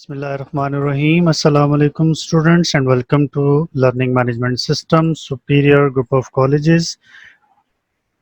Bismillahirrahmanirrahim. Assalamu alaikum students and welcome to Learning Management System Superior Group of Colleges.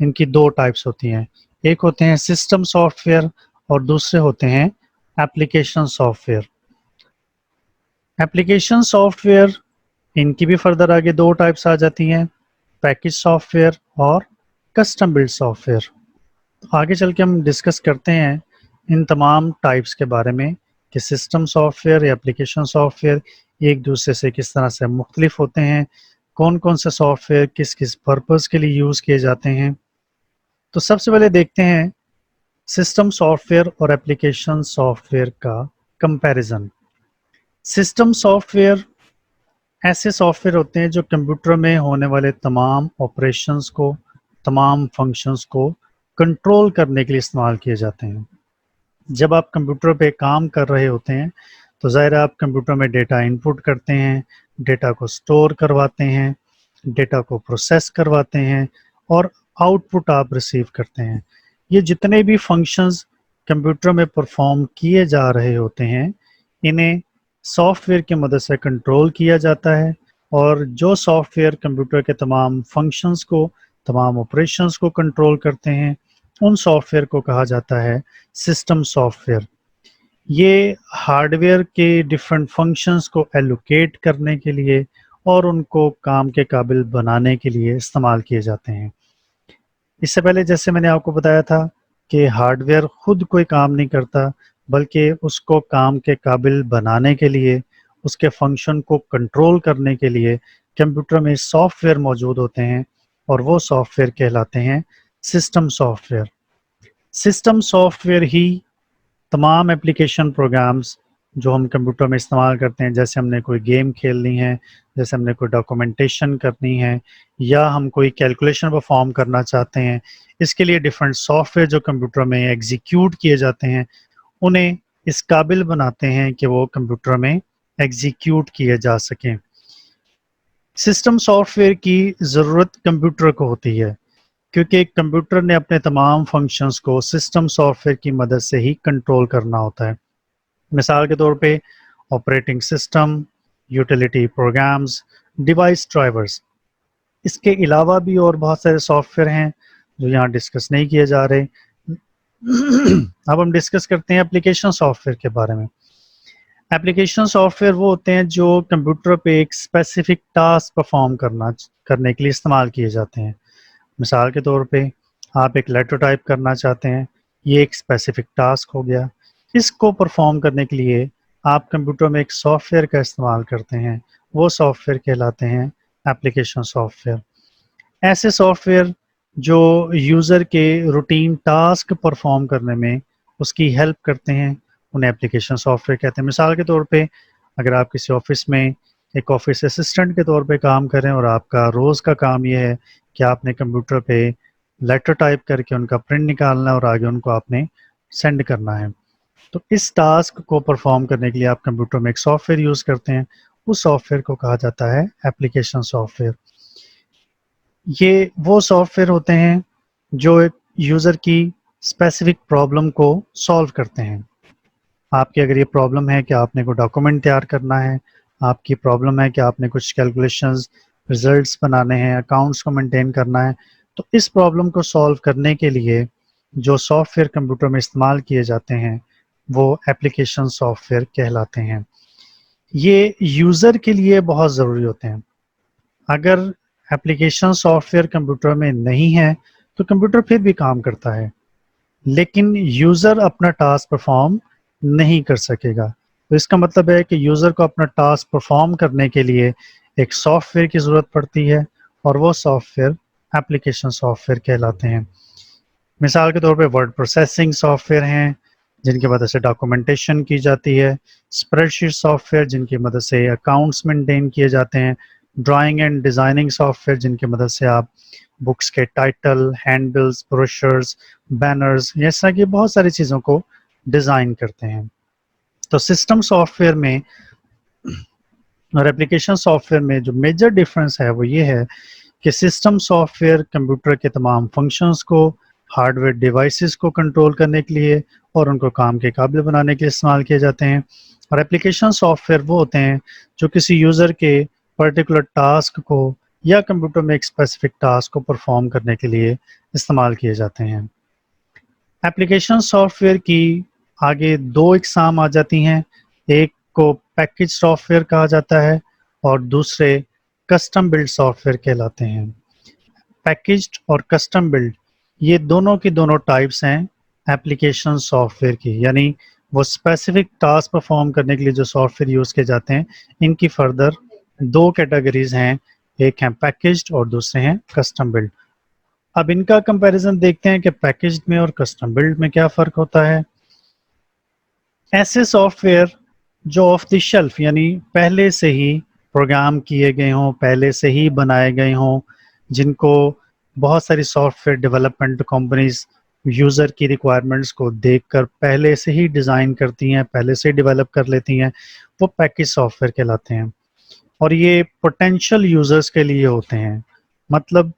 ان کی دو types ہوتی ہیں، ایک ہوتے ہیں سسٹم سافٹ ویئر اور دوسرے ہوتے ہیں application software. Application software ان کی بھی فردر آگے دو ٹائپس آ جاتی ہیں، پیکج سافٹ ویئر اور کسٹم بلڈ سافٹ ویئر۔ آگے چل کے ہم ڈسکس کرتے ہیں ان تمام ٹائپس کے بارے میں کہ سسٹم سافٹ ویئر یا ایپلیکیشن سافٹ ویئر ایک دوسرے سے کس طرح سے مختلف ہوتے ہیں، کون کون سے سافٹ ویئر کس کس پرپز کے لیے یوز کیے جاتے ہیں۔ تو سب سے پہلے دیکھتے ہیں سسٹم سافٹ ویئر اور ایپلیکیشن سافٹ ویئر کا کمپیریزن۔ سسٹم سافٹ ویئر ایسے سافٹ ویئر ہوتے ہیں جو کمپیوٹر میں ہونے والے تمام آپریشنز کو، تمام فنکشنز کو کنٹرول کرنے کے لیے استعمال کیے جاتے ہیں۔ جب آپ کمپیوٹر پہ کام کر رہے ہوتے ہیں تو ظاہر ہے آپ کمپیوٹر میں ڈیٹا انپٹ کرتے ہیں، ڈیٹا کو سٹور کرواتے ہیں، ڈیٹا کو پروسیس کرواتے ہیں اور آؤٹ پٹ آپ ریسیو کرتے ہیں۔ یہ جتنے بھی فنکشنز کمپیوٹر میں پرفارم کیے جا رہے ہوتے ہیں انہیں سافٹ ویئر کی مدد سے کنٹرول کیا جاتا ہے، اور جو سافٹ ویئر کمپیوٹر کے تمام فنکشنز کو، تمام آپریشنز کو کنٹرول کرتے ہیں ان سافٹ ویئر کو کہا جاتا ہے سسٹم سافٹ ویئر۔ یہ ہارڈ ویئر کے ڈفرینٹ فنکشنز کو ایلوکیٹ کرنے کے لیے اور ان کو کام کے قابل بنانے کے لیے استعمال کیے جاتے ہیں۔ اس سے پہلے جیسے میں نے آپ کو بتایا تھا کہ ہارڈ ویئر خود کوئی کام نہیں کرتا، بلکہ اس کو کام کے قابل بنانے کے لیے، اس کے فنکشن کو کنٹرول کرنے کے لیے کمپیوٹر میں سافٹ ویئر موجود ہوتے ہیں، اور وہ سافٹ ویئر کہلاتے ہیں system soft where. System soft where he تمام اپلیکیشن پروگرامز جو ہم کمپیوٹر میں استعمال کرتے ہیں، جیسے ہم نے کوئی گیم کھیلنی ہے، جیسے ہم نے کوئی ڈاکومنٹیشن کرنی ہے، یا ہم کوئی کیلکولیشن پرفارم کرنا چاہتے ہیں، اس کے لیے ڈفرینٹ سافٹ ویئر جو کمپیوٹر میں ایگزیکیوٹ کیے جاتے ہیں انہیں اس قابل بناتے ہیں کہ وہ کمپیوٹر میں ایگزیکیوٹ کیے جا سکیں۔ سسٹم سافٹ ویئر کی ضرورت کمپیوٹر کو ہوتی ہے کیونکہ کمپیوٹر نے اپنے تمام فنکشنز کو سسٹم سافٹ ویئر کی مدد سے ہی کنٹرول کرنا ہوتا ہے۔ مثال کے طور پہ operating system, utility programs, device drivers. اس کے علاوہ بھی اور بہت سارے سافٹ ویئر ہیں جو یہاں ڈسکس نہیں کیے جا رہے۔ اب ہم ڈسکس کرتے ہیں اپلیکیشن سافٹ ویئر کے بارے میں۔ ایپلیکیشن سافٹ ویئر وہ ہوتے ہیں جو کمپیوٹر پہ ایک اسپیسیفک ٹاسک پرفارم کرنے کے لیے استعمال کیے جاتے ہیں۔ مثال کے طور پہ آپ ایک لیٹر ٹائپ کرنا چاہتے ہیں، یہ ایک اسپیسیفک ٹاسک ہو گیا۔ اس کو پرفارم کرنے کے لیے آپ کمپیوٹر میں ایک سافٹ ویئر کا استعمال کرتے ہیں، وہ سافٹ ویئر کہلاتے ہیں ایپلیکیشن سافٹ ویئر۔ ایسے سافٹ ویئر جو یوزر کے روٹین ٹاسک پرفارم کرنے میں اس کی ہیلپ کرتے ہیں انہیں ایپلیکیشن سافٹ ویئر کہتے ہیں۔ مثال کے طور پہ اگر آپ کسی آفس میں ایک آفس اسسٹنٹ کے طور پہ کام کریں اور آپ کا روز کا کام یہ ہے کہ آپ نے کمپیوٹر پہ لیٹر ٹائپ کر کے ان کا پرنٹ نکالنا ہے اور آگے ان کو آپ نے سینڈ کرنا ہے، تو اس ٹاسک کو پرفارم کرنے کے لیے آپ کمپیوٹر میں ایک سافٹ ویئر یوز کرتے ہیں، اس سافٹ ویئر کو کہا جاتا ہے ایپلیکیشن سافٹ ویئر۔ یہ وہ سافٹ ویئر ہوتے ہیں جو ایک یوزر کی اسپیسیفک پرابلم کو سالو کرتے ہیں۔ آپ کی اگر یہ پرابلم ہے کہ آپ نے کوئی ڈاکومنٹ تیار کرنا ہے، آپ کی پرابلم ہے کہ آپ نے کچھ کیلکولیشنز، ریزلٹس بنانے ہیں، اکاؤنٹس کو مینٹین کرنا ہے، تو اس پرابلم کو سالو کرنے کے لیے جو سافٹ ویئر کمپیوٹر میں استعمال کیے جاتے ہیں وہ ایپلیکیشن سافٹ ویئر کہلاتے ہیں۔ یہ یوزر کے لیے بہت ضروری ہوتے ہیں۔ اگر ایپلیکیشن سافٹ ویئر کمپیوٹر میں نہیں ہے تو کمپیوٹر پھر بھی کام کرتا ہے، لیکن یوزر اپنا ٹاسک پرفارم نہیں کر سکے گا۔ تو اس کا مطلب ہے کہ یوزر کو اپنا ٹاسک پرفارم کرنے کے لیے ایک سافٹ ویئر کی ضرورت پڑتی ہے، اور وہ soft where application soft where کہلاتے ہیں۔ مثال کے طور پہ ورڈ پروسیسنگ سافٹ ویئر ہیں جن کی مدد سے ڈاکومنٹیشن کی جاتی ہے، اسپریڈ شیٹ سافٹ ویئر جن کی مدد سے اکاؤنٹس مینٹین کیے جاتے ہیں، drawing and designing soft where جن کی مدد سے آپ بکس کے ٹائٹل، ہینڈلز، بروشرز، بینرز، اس طرح کی بہت ساری چیزوں کو ڈیزائن کرتے ہیں۔ تو سسٹم سافٹ ویئر میں اور ایپلیکیشن سافٹ ویئر میں جو میجر ڈفرینس ہے وہ یہ ہے کہ سسٹم سافٹ ویئر کمپیوٹر کے تمام فنکشنز کو، ہارڈ ویئر ڈیوائسز کو کنٹرول کرنے کے لیے اور ان کو کام کے قابل بنانے کے لیے استعمال کیے جاتے ہیں، اور ایپلیکیشن سافٹ ویئر وہ ہوتے ہیں جو کسی یوزر کے پرٹیکولر ٹاسک کو یا کمپیوٹر میں ایک اسپیسیفک ٹاسک کو پرفارم کرنے کے لیے استعمال کیے جاتے ہیں۔ ایپلیکیشن سافٹ ویئر کی آگے دو اقسام آ جاتی ہیں، ایک کو پیکج سافٹ ویئر کہا جاتا ہے اور دوسرے کسٹم بلڈ سافٹ ویئر کہلاتے ہیں۔ پیکجڈ اور کسٹم بلڈ یہ دونوں کی دونوں ٹائپس ہیں ایپلیکیشن سافٹ ویئر کی، یعنی وہ اسپیسیفک ٹاسک پرفارم کرنے کے لیے جو سافٹ ویئر یوز کیے جاتے ہیں، ان کی فردر دو کیٹیگریز ہیں، ایک ہیں پیکجڈ اور دوسرے ہیں کسٹم بلڈ۔ اب ان کا کمپیریزن دیکھتے ہیں کہ پیکجڈ میں اور کسٹم بلڈ میں کیا فرق ہوتا ہے۔ ایسے سافٹ ویئر جو آف دی شیلف یعنی پہلے سے ہی پروگرام کیے گئے ہوں، پہلے سے ہی بنائے گئے ہوں، جن کو بہت ساری soft where development companies user کی ریکوائرمنٹس کو دیکھ کر پہلے سے ہی ڈیزائن کرتی ہیں، پہلے سے ہی ڈیولپ کر لیتی ہیں، وہ پیکج سافٹ ویئر کہلاتے ہیں، اور یہ پوٹینشیل یوزرز کے لیے ہوتے ہیں۔ مطلب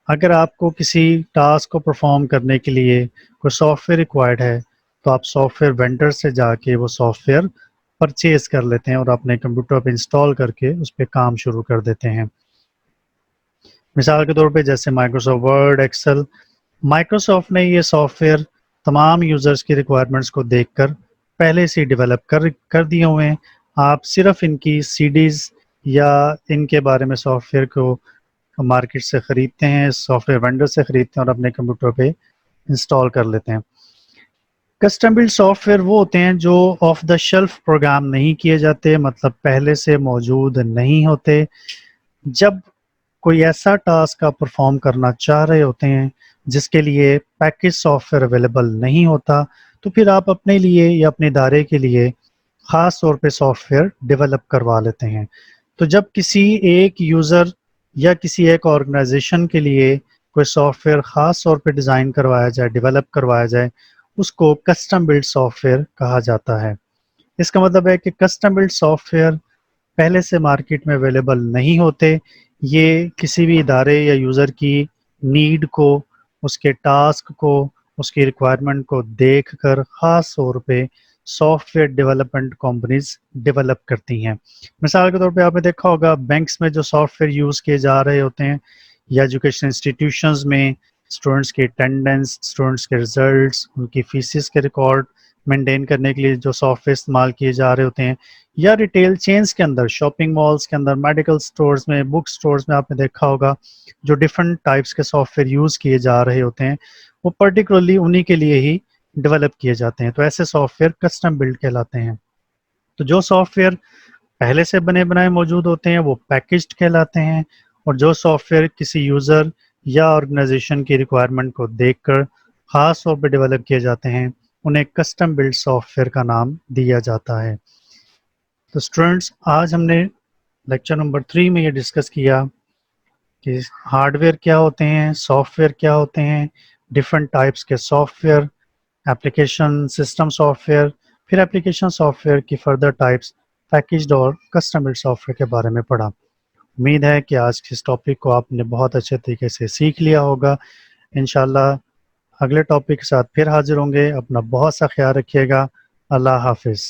اگر آپ کو کسی ٹاسک کو پرفارم کرنے کے لیے کوئی سافٹ ویئر ریکوائرڈ ہے تو آپ سافٹ ویئر وینڈر سے جا کے وہ سافٹ ویئر پرچیز کر لیتے ہیں اور اپنے کمپیوٹر پہ انسٹال کر کے اس پہ کام شروع کر دیتے ہیں۔ مثال کے طور پہ جیسے مائکروسافٹ ورڈ، ایکسل، مائکروسافٹ نے یہ سافٹ ویئر تمام یوزرز کی ریکوائرمنٹس کو دیکھ کر پہلے سے ڈیولپ کر دیے ہوئے ہیں، آپ صرف ان کی سی ڈیز یا ان کے بارے میں سافٹ ویئر کو مارکیٹ سے خریدتے ہیں، سافٹ ویئر وینڈر سے خریدتے ہیں اور اپنے کمپیوٹر پہ انسٹال کر لیتے ہیں۔ کسٹم بلڈ سافٹ ویئر وہ ہوتے ہیں جو آف دا شیلف پروگرام نہیں کیے جاتے، مطلب پہلے سے موجود نہیں ہوتے۔ جب کوئی ایسا ٹاسک آپ پرفارم کرنا چاہ رہے ہوتے ہیں جس کے لیے پیکج سافٹ ویئر اویلیبل نہیں ہوتا، تو پھر آپ اپنے لیے یا اپنے ادارے کے لیے خاص طور پہ سافٹ ویئر ڈیولپ کروا لیتے ہیں۔ تو جب کسی ایک یوزر یا کسی ایک آرگنائزیشن کے لیے کوئی سافٹ ویئر خاص طور پہ ڈیزائن کروایا جائے، ڈیولپ کروایا جائے، اس کو کسٹم بلڈ سافٹ ویئر کہا جاتا ہے۔ اس کا مطلب ہے کہ کسٹم بلڈ سافٹ ویئر پہلے سے مارکیٹ میں اویلیبل نہیں ہوتے، یہ کسی بھی ادارے یا یوزر کی نیڈ کو، اس کے ٹاسک کو، اس کی ریکوائرمنٹ کو دیکھ کر خاص طور پہ soft where development companies develop کرتی ہیں۔ مثال کے طور پہ آپ نے دیکھا ہوگا بینکس میں جو سافٹ ویئر یوز کیے جا رہے ہوتے ہیں، یا ایجوکیشن انسٹیٹیوشنز میں اسٹوڈنٹس کی اٹینڈنس، اسٹوڈنٹس کے ریزلٹس، ان کی فیسز کے ریکارڈ مینٹین کرنے کے لیے جو سافٹ ویئر استعمال کیے جا رہے ہوتے ہیں، یا ریٹیل چینز کے اندر، شاپنگ مالز کے اندر، میڈیکل سٹورز میں، بک سٹورز میں آپ نے دیکھا ہوگا جو ڈفرنٹ ٹائپس کے سافٹ ویئر یوز کیے جا رہے ہوتے ہیں، وہ پرٹیکولرلی انہی کے لیے ہی ڈیولپ کیے جاتے ہیں، تو ایسے سافٹ ویئر کسٹم بلڈ کہلاتے ہیں۔ تو جو سافٹ ویئر پہلے سے بنے بنائے موجود ہوتے ہیں وہ پیکجڈ کہلاتے ہیں، اور جو سافٹ ویئر کسی یوزر یا آرگنائزیشن کی ریکوائرمنٹ کو دیکھ کر خاص طور پہ ڈیولپ کیے جاتے ہیں، انہیں کسٹم بلڈ سافٹ ویئر کا نام دیا جاتا ہے۔ تو اسٹوڈنٹس، آج ہم نے لیکچر نمبر 3 میں یہ ڈسکس کیا کہ ہارڈ ویئر کیا ہوتے ہیں، سافٹ ویئر کیا ہوتے ہیں، ڈفرنٹ ٹائپس کے soft where, application system soft where, پھر ایپلیکیشن سافٹ ویئر کی فردر ٹائپس پیکجڈ اور کسٹم بلڈ سافٹ ویئر کے بارے میں پڑھا۔ امید ہے کہ آج کے اس ٹاپک کو آپ نے بہت اچھے طریقے سے سیکھ لیا ہوگا۔ انشاءاللہ اگلے ٹاپک کے ساتھ پھر حاضر ہوں گے۔ اپنا بہت سا خیال رکھیے گا۔ اللہ حافظ۔